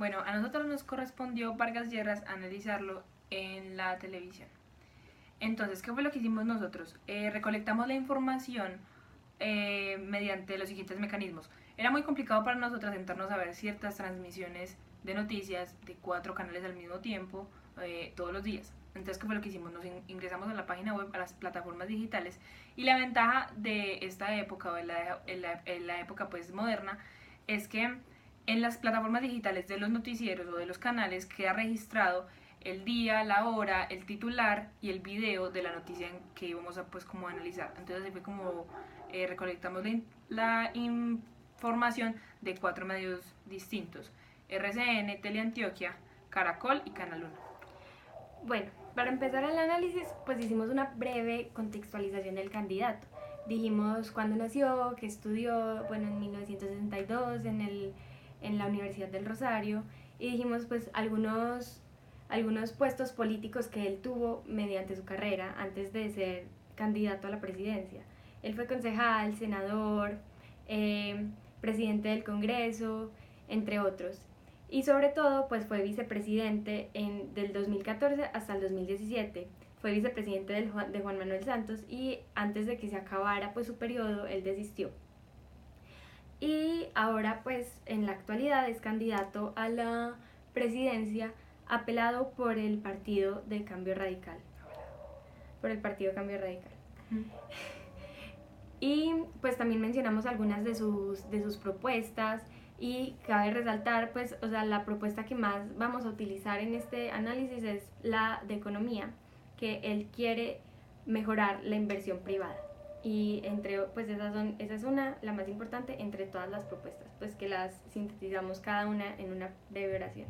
Bueno, a nosotros nos correspondió Vargas Lleras analizarlo en la televisión. Entonces, ¿qué fue lo que hicimos nosotros? Recolectamos la información mediante los siguientes mecanismos. Era muy complicado para nosotros sentarnos a ver ciertas transmisiones de noticias de 4 canales al mismo tiempo todos los días. Entonces, ¿qué fue lo que hicimos? Nos ingresamos a la página web, a las plataformas digitales, y la ventaja de esta época, o en la época pues moderna, es que en las plataformas digitales de los noticieros o de los canales queda registrado el día, la hora, el titular y el video de la noticia que íbamos a pues como analizar. Entonces así fue como recolectamos la información de 4 medios distintos: RCN, Teleantioquia, Caracol y Canal 1. Bueno, para empezar el análisis, pues hicimos una breve contextualización del candidato. Dijimos cuándo nació, qué estudió, bueno, en 1962 en la Universidad del Rosario, y dijimos pues algunos puestos políticos que él tuvo mediante su carrera antes de ser candidato a la presidencia. Él fue concejal, senador, presidente del Congreso, entre otros. Y sobre todo, pues fue vicepresidente del 2014 hasta el 2017. Fue vicepresidente de Juan Manuel Santos, y antes de que se acabara pues su periodo, él desistió. Y ahora pues en la actualidad es candidato a la presidencia apelado por el Partido de Cambio Radical. Por el Partido Cambio Radical. Y pues también mencionamos algunas de sus propuestas, y cabe resaltar pues, o sea, la propuesta que más vamos a utilizar en este análisis es la de economía, que él quiere mejorar la inversión privada. Y entre pues esa es la más importante entre todas las propuestas, pues que las sintetizamos cada una en una breve oración.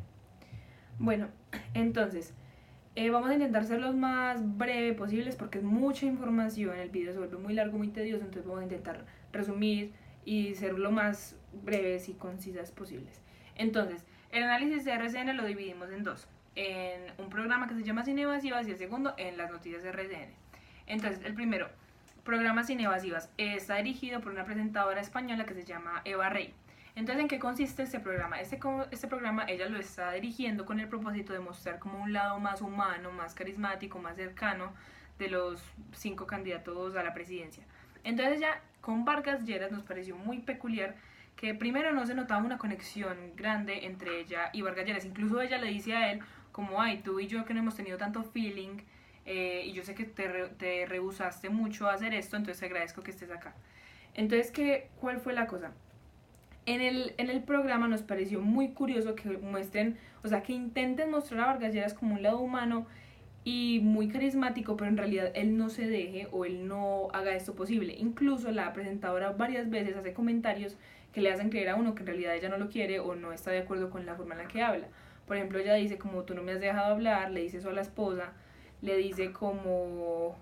Bueno, entonces vamos a intentar ser los más breve posibles porque es mucha información, el video se vuelve muy largo, muy tedioso, entonces vamos a intentar resumir y ser lo más breves y concisas posibles. Entonces, el análisis de RCN lo dividimos en dos: en un programa que se llama Sin Evasivas y el segundo en las noticias de RCN. Entonces, el primero, programa Sin Evasivas, está dirigido por una presentadora española que se llama Eva Rey. Entonces, ¿en qué consiste este programa? Este programa ella lo está dirigiendo con el propósito de mostrar como un lado más humano, más carismático, más cercano de los 5 candidatos a la presidencia. Entonces ya con Vargas Lleras nos pareció muy peculiar que primero no se notaba una conexión grande entre ella y Vargas Lleras. Incluso ella le dice a él como, ay, tú y yo que no hemos tenido tanto feeling, y yo sé que te rehusaste mucho a hacer esto, entonces te agradezco que estés acá. Entonces, ¿cuál fue la cosa? En el programa nos pareció muy curioso que muestren, o sea, que intenten mostrar a Vargas Lleras como un lado humano y muy carismático, pero en realidad él no se deje o él no haga esto posible. Incluso la presentadora varias veces hace comentarios que le hacen creer a uno que en realidad ella no lo quiere o no está de acuerdo con la forma en la que habla. Por ejemplo, ella dice como, tú no me has dejado hablar, le dice eso a la esposa, le dice como,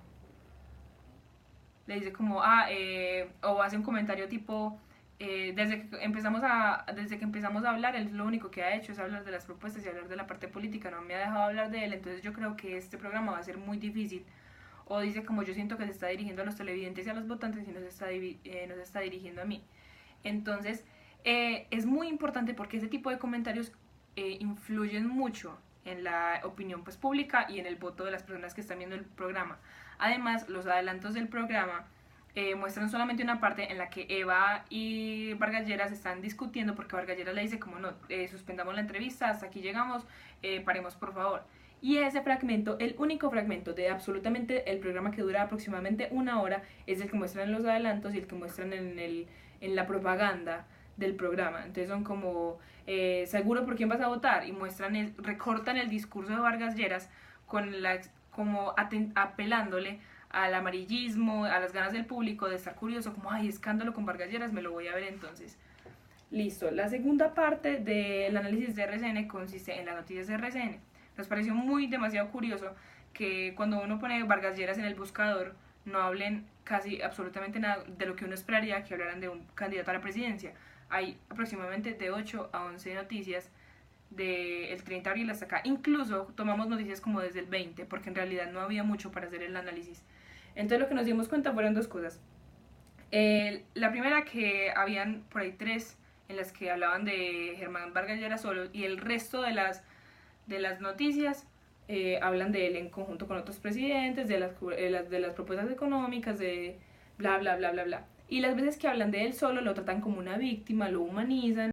o hace un comentario tipo, desde que empezamos a hablar, él lo único que ha hecho es hablar de las propuestas y hablar de la parte política, no me ha dejado hablar de él, entonces yo creo que este programa va a ser muy difícil. O dice como, yo siento que se está dirigiendo a los televidentes y a los votantes y no se está dirigiendo a mí. Entonces, es muy importante porque ese tipo de comentarios influyen mucho en la opinión pues pública y en el voto de las personas que están viendo el programa. Además, los adelantos del programa muestran solamente una parte en la que Eva y Vargas Lleras están discutiendo, porque Vargas Lleras le dice como, no, suspendamos la entrevista, hasta aquí llegamos, paremos por favor. Y ese fragmento, el único fragmento de absolutamente el programa, que dura aproximadamente 1 hora, es el que muestran en los adelantos y el que muestran en la propaganda del programa. Entonces son como, seguro por quién vas a votar, y recortan el discurso de Vargas Lleras como apelándole al amarillismo, a las ganas del público de estar curioso, como, ay, escándalo con Vargas Lleras, me lo voy a ver entonces. Listo, la segunda parte del análisis de RCN consiste en las noticias de RCN. Nos pareció demasiado curioso que cuando uno pone Vargas Lleras en el buscador no hablen casi absolutamente nada de lo que uno esperaría que hablaran de un candidato a la presidencia. Hay aproximadamente de 8 a 11 noticias del 30 de abril hasta acá. Incluso tomamos noticias como desde el 20, porque en realidad no había mucho para hacer el análisis. Entonces lo que nos dimos cuenta fueron dos cosas. La primera, que habían por ahí 3 en las que hablaban de Germán Vargas Lleras solo, y el resto de las noticias hablan de él en conjunto con otros presidentes, de las propuestas económicas, de bla, bla, bla, bla, bla. Y las veces que hablan de él solo lo tratan como una víctima, lo humanizan.